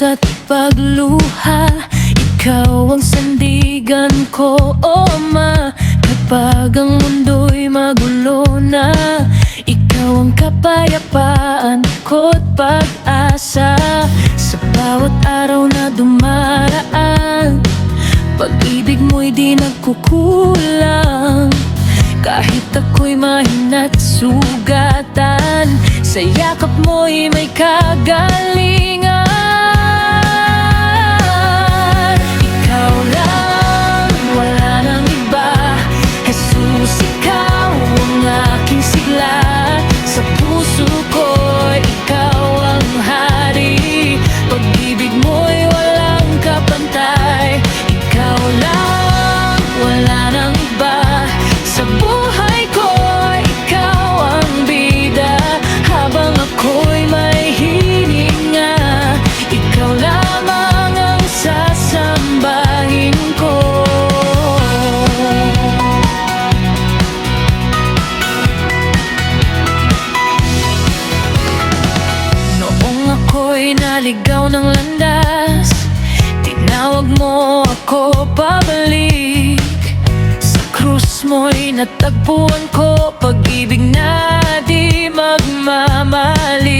pusa't pagluha. Ikaw ang sandigan ko, o Ama. Kapag ang mundo'y magulo na, ikaw ang kapayapaan ko't pag-asa. Sa bawat araw na dumaraan, pag-ibig mo'y di nagkukulang. Kahit ako'y mahina't sugatan, sa yakap mo'y may kagalingan. Ikaw lang, wala nang iba. Jesus, ikaw ang aking sigla. Sa puso ko'y ikaw ang hari. Pag-ibig mo'y walang kapantay. Ikaw lang, wala nang iba. Sa buhay ko, ikaw ang bida. Habang ako'y may hininga, ikaw lamang ang sasambahin ko. Noong ako'y naligaw ng landas, tinawag mo ako pabalik. Krus mo'y natagpuan ko, pag-ibig na di magmamali.